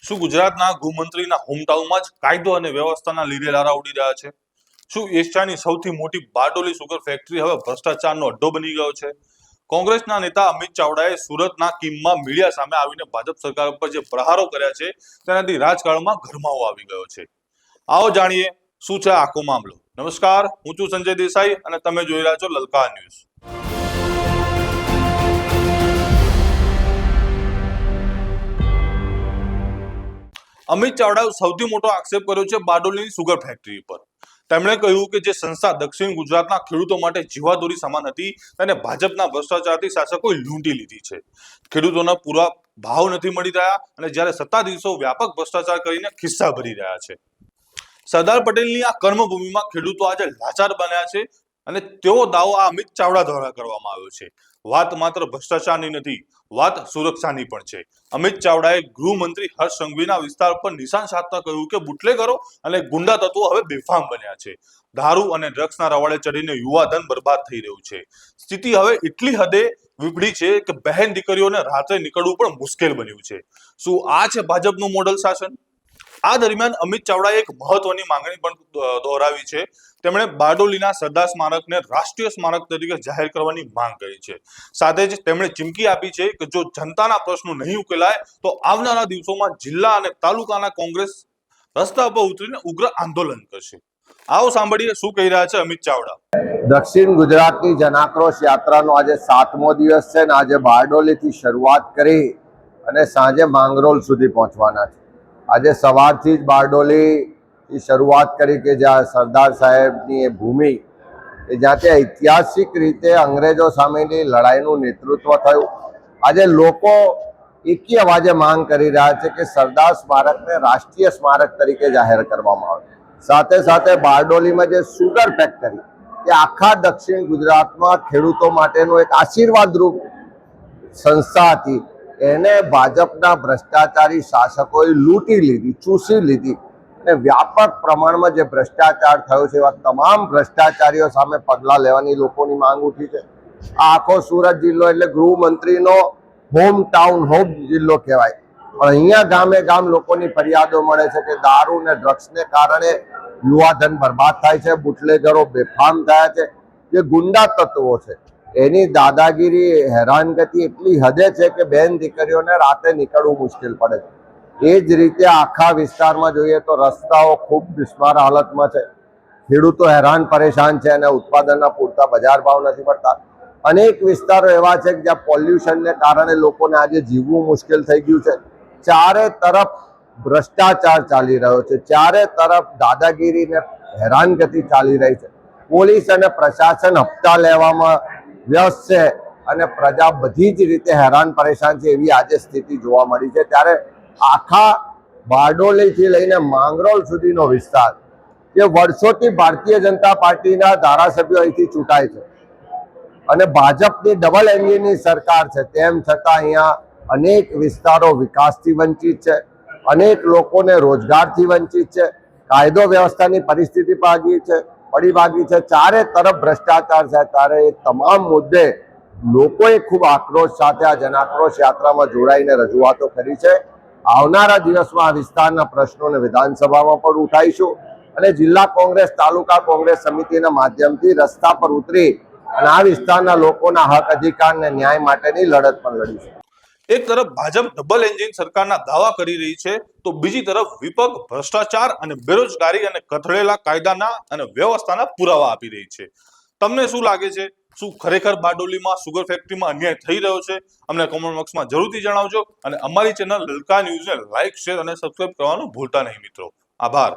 શું ગુજરાતના ગૃહમંત્રીના હોમટાઉનમાં જ કાયદો અને વ્યવસ્થાના લીધે લારા ઉડી રહ્યા છે? શું એશિયાની સૌથી મોટી બારડોલી સુગર ફેક્ટરી હવે ભ્રષ્ટાચારનો અડ્ડો બની ગયો છે? કોંગ્રેસના નેતા અમિત ચાવડાએ સુરતના કીમમાં મીડિયા સામે આવીને ભાજપ સરકાર પર જે પ્રહારો કર્યા છે તેનાથી રાજકારણમાં ગરમાવો આવી ગયો છે. આવો જાણીએ શું છે આખો મામલો. નમસ્કાર, હું છું સંજય દેસાઈ અને તમે જોઈ રહ્યા છો લલકાર ન્યૂઝ. અમિત ચાવડાએ સૌથી મોટો આક્ષેપ કર્યો છે બારડોલીની સુગર ફેક્ટરી પર. તેમણે કહ્યું કે જે સંસ્થા દક્ષિણ ગુજરાતના ખેડૂતો માટે જીવાદોરી સમાન હતી તેને ભાજપના ભ્રષ્ટાચારથી શાસકોએ લૂંટી લીધી છે. ખેડૂતોના પૂરા ભાવ નથી મળી રહ્યા અને જ્યારે સત્તાધીશો વ્યાપક ભ્રષ્ટાચાર કરીને ખિસ્સા ભરી રહ્યા છે. સરદાર પટેલની આ કર્મભૂમિમાં ખેડૂતો આજે લાચાર બન્યા છે અને તેવો દાવો આ અમિત ચાવડા દ્વારા કરવામાં આવ્યો છે. વાત માત્ર ભ્રષ્ટાચારની નથી, વાત સુરક્ષાની પણ છે. અમિત ચાવડાએ ગૃહમંત્રી હર્ષ સંઘવીના વિસ્તાર પર નિશાન સાધતા કહ્યું કે બુટલેગરો અને ગુંડા તત્વો હવે બેફામ બન્યા છે. દારૂ અને ડ્રગ્સના રવાડે ચડીને યુવાધન બરબાદ થઈ રહ્યું છે. સ્થિતિ હવે એટલી હદે વિપરી છે કે બહેન દીકરીઓને રાત્રે નીકળવું પણ મુશ્કેલ બન્યું છે. શું આ છે ભાજપનું મોડલ શાસન? આ દરમિયાન અમિત ચાવડાએ એક મહત્વની માંગણી પણ દોહરાવી છે. તેમણે બારડોલીના સરદાર સ્મારકને રાષ્ટ્રીય સ્મારક તરીકે જાહેર કરવાની માંગ કરી છે. સાથે જ તેમણે ચીમકી આપી છે કે જો જનતાના પ્રશ્નો નહીં ઉકેલાય તો આવનારા દિવસોમાં જિલ્લા અને તાલુકાના કોંગ્રેસ રસ્તા પર ઉતરીને ઉગ્ર આંદોલન કરશે. આવો સાંભળીએ શું કહી રહ્યા છે અમિત ચાવડા. દક્ષિણ ગુજરાતની જનાક્રોશ યાત્રાનો આજે 7મો દિવસ છે ને આજે બારડોલીથી શરૂઆત કરી અને સાંજે માંગરોળ સુધી પહોંચવાના છે. આજે સવારથી જ બારડોલીથી શરૂઆત કરી કે જ્યાં સરદાર સાહેબની એ ભૂમિ જ્યાં તે ઐતિહાસિક રીતે અંગ્રેજો સામેની લડાઈનું નેતૃત્વ થયું. આજે લોકો એકી અવાજે માંગ કરી રહ્યા છે કે સરદાર સ્મારકને રાષ્ટ્રીય સ્મારક તરીકે જાહેર કરવામાં આવે. સાથે સાથે બારડોલીમાં જે સુગર ફેક્ટરી એ આખા દક્ષિણ ગુજરાતમાં ખેડૂતો માટેનું એક આશીર્વાદરૂપ સંસ્થા હતી, એને ભાજપના ભ્રષ્ટાચારી શાસકોએ લૂંટી લીધી, ચૂસી લીધી અને વ્યાપક પ્રમાણમાં જે ભ્રષ્ટાચાર થયો છે એવા તમામ ભ્રષ્ટાચારીઓ સામે પગલાં લેવાની લોકોની માંગ ઉઠી છે. આ આખો સુરત જિલ્લો એટલે ગૃહમંત્રીનો હોમ ટાઉન, હોમ જિલ્લો કહેવાય. પણ અહીંયા ગામે ગામ લોકોની ફરિયાદો મળે છે કે દારૂ ને ડ્રગ્સને કારણે યુવાધન બરબાદ થાય છે, બુટલેગરો બેફામ થયા છે, જે ગુંડા તત્વો છે એની દાદાગીરી, હેરાનગતિ એટલી હદે છે કે બેન દીકરીઓને રાતે નીકળવું મુશ્કેલ પડે છે. એ જ રીતે આખા વિસ્તારમાં જોઈએ તો રસ્તાઓ ખૂબ બિસ્માર હાલતમાં છે. ખેડૂતો હેરાન પરેશાન છે અને ઉત્પાદનના પૂરતા બજાર ભાવ નથી મળતા. અનેક વિસ્તારો એવા છે કે જ્યાં પોલ્યુશનને કારણે લોકોને આજે જીવવું મુશ્કેલ થઈ ગયું છે. ચારે તરફ ભ્રષ્ટાચાર ચાલી રહ્યો છે, ચારે તરફ દાદાગીરી ને હેરાનગતિ ચાલી રહી છે. પોલીસ અને પ્રશાસન હપ્તા લેવામાં વ્યસ્ત છે અને પ્રજા બધી જ રીતે હેરાન પરેશાન છે એવી આજે સ્થિતિ જોવા મળી છે. ત્યારે આખા બારડોલીથી લઈને માંગરોળ સુધીનો વિસ્તાર જે વર્ષોથી ભારતીય જનતા પાર્ટીના ધારાસભ્યો અહીંથી ચૂંટાય છે અને ભાજપની ડબલ એન્જિનની સરકાર છે, તેમ છતાં અહીંયા અનેક વિસ્તારો વિકાસથી વંચિત છે, અનેક લોકોને રોજગારથી વંચિત છે, કાયદો વ્યવસ્થાની પરિસ્થિતિ પડી ભાગી છે, ચારે તરફ ભ્રષ્ટાચાર છે. ત્યારે એ તમામ મુદ્દે લોકોએ ખૂબ આક્રોશ સાથે આ જનાક્રોશ યાત્રામાં જોડાઈને રજૂઆતો કરી છે. આવનારા દિવસમાં આ વિસ્તારના પ્રશ્નોને વિધાનસભામાં પણ ઉઠાવીશું અને જિલ્લા કોંગ્રેસ, તાલુકા કોંગ્રેસ સમિતિના માધ્યમથી રસ્તા પર ઉતરી અને આ વિસ્તારના લોકોના હક, અધિકાર અને ન્યાય માટેની લડત પણ લડીશું. એક તરફ ભાજપ ડબલ એન્જિન સરકારના દાવા કરી રહી છે તો બીજી તરફ વિપક્ષ ભ્રષ્ટાચાર અને બેરોજગારી અને કથળેલા કાયદાના અને વ્યવસ્થાના પુરાવા આપી રહી છે. તમને શું લાગે છે? શું ખરેખર બારડોલીમાં સુગર ફેક્ટરીમાં અન્યાય થઈ રહ્યો છે? અમને કોમેન્ટ બોક્સમાં જરૂરથી જણાવજો અને અમારી ચેનલ લલકાર ન્યૂઝને લાઇક, શેર અને સબસ્ક્રાઇબ કરવાનું ભૂલતા નહીં મિત્રો. આભાર.